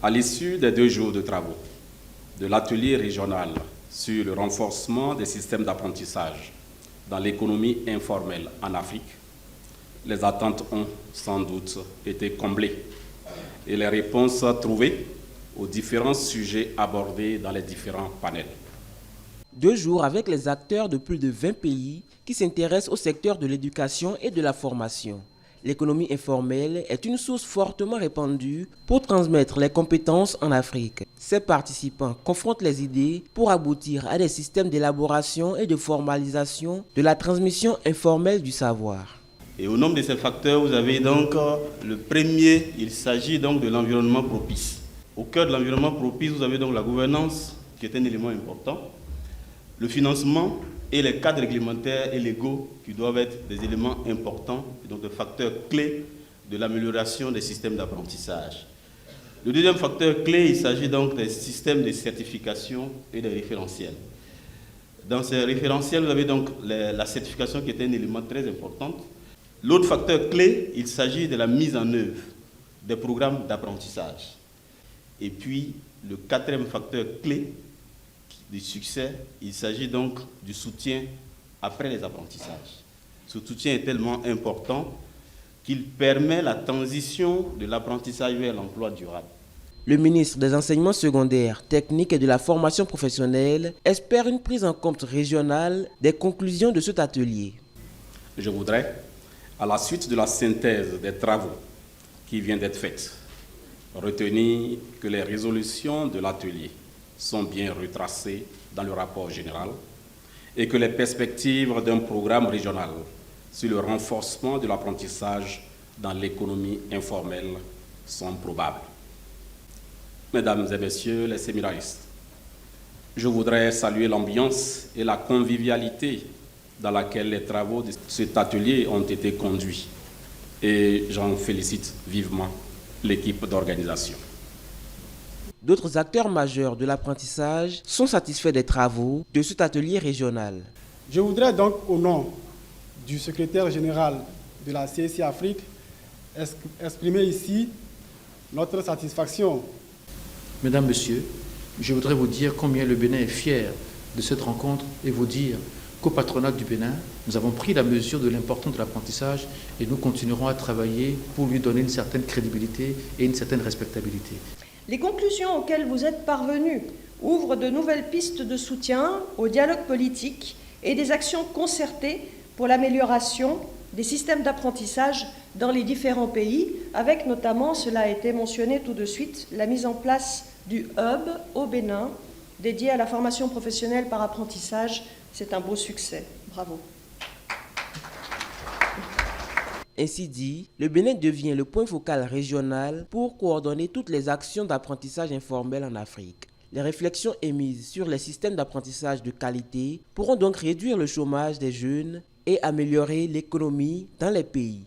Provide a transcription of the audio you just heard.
À l'issue des 2 jours de travaux de l'atelier régional sur le renforcement des systèmes d'apprentissage dans l'économie informelle en Afrique, les attentes ont sans doute été comblées et les réponses trouvées aux différents sujets abordés dans les différents panels. 2 jours avec les acteurs de plus de 20 pays qui s'intéressent au secteur de l'éducation et de la formation. L'économie informelle est une source fortement répandue pour transmettre les compétences en Afrique. Ces participants confrontent les idées pour aboutir à des systèmes d'élaboration et de formalisation de la transmission informelle du savoir. Et au nombre de ces facteurs, vous avez donc le premier, il s'agit donc de l'environnement propice. Au cœur de l'environnement propice, vous avez donc la gouvernance, qui est un élément important, le financement et les cadres réglementaires et légaux qui doivent être des éléments importants, et donc des facteurs clés de l'amélioration des systèmes d'apprentissage. Le deuxième facteur clé, il s'agit donc des systèmes de certification et des référentiels. Dans ces référentiels, vous avez donc la certification qui est un élément très important. L'autre facteur clé, il s'agit de la mise en œuvre des programmes d'apprentissage. Et puis, le quatrième facteur clé du succès, il s'agit donc du soutien après les apprentissages. Ce soutien est tellement important qu'il permet la transition de l'apprentissage vers l'emploi durable. Le ministre des Enseignements secondaires, techniques et de la formation professionnelle espère une prise en compte régionale des conclusions de cet atelier. Je voudrais, à la suite de la synthèse des travaux qui vient d'être faite, retenir que les résolutions de l'atelier sont bien retracées dans le rapport général et que les perspectives d'un programme régional sur le renforcement de l'apprentissage dans l'économie informelle sont probables. Mesdames et messieurs les séminaristes, je voudrais saluer l'ambiance et la convivialité dans laquelle les travaux de cet atelier ont été conduits et j'en félicite vivement l'équipe d'organisation. D'autres acteurs majeurs de l'apprentissage sont satisfaits des travaux de cet atelier régional. Je voudrais donc, au nom du secrétaire général de la CSI Afrique, exprimer ici notre satisfaction. Mesdames, Messieurs, je voudrais vous dire combien le Bénin est fier de cette rencontre et vous dire qu'au patronat du Bénin, nous avons pris la mesure de l'importance de l'apprentissage et nous continuerons à travailler pour lui donner une certaine crédibilité et une certaine respectabilité. Les conclusions auxquelles vous êtes parvenus ouvrent de nouvelles pistes de soutien au dialogue politique et des actions concertées pour l'amélioration des systèmes d'apprentissage dans les différents pays, avec notamment, cela a été mentionné tout de suite, la mise en place du hub au Bénin dédié à la formation professionnelle par apprentissage. C'est un beau succès. Bravo. Ainsi dit, le Bénin devient le point focal régional pour coordonner toutes les actions d'apprentissage informel en Afrique. Les réflexions émises sur les systèmes d'apprentissage de qualité pourront donc réduire le chômage des jeunes et améliorer l'économie dans les pays.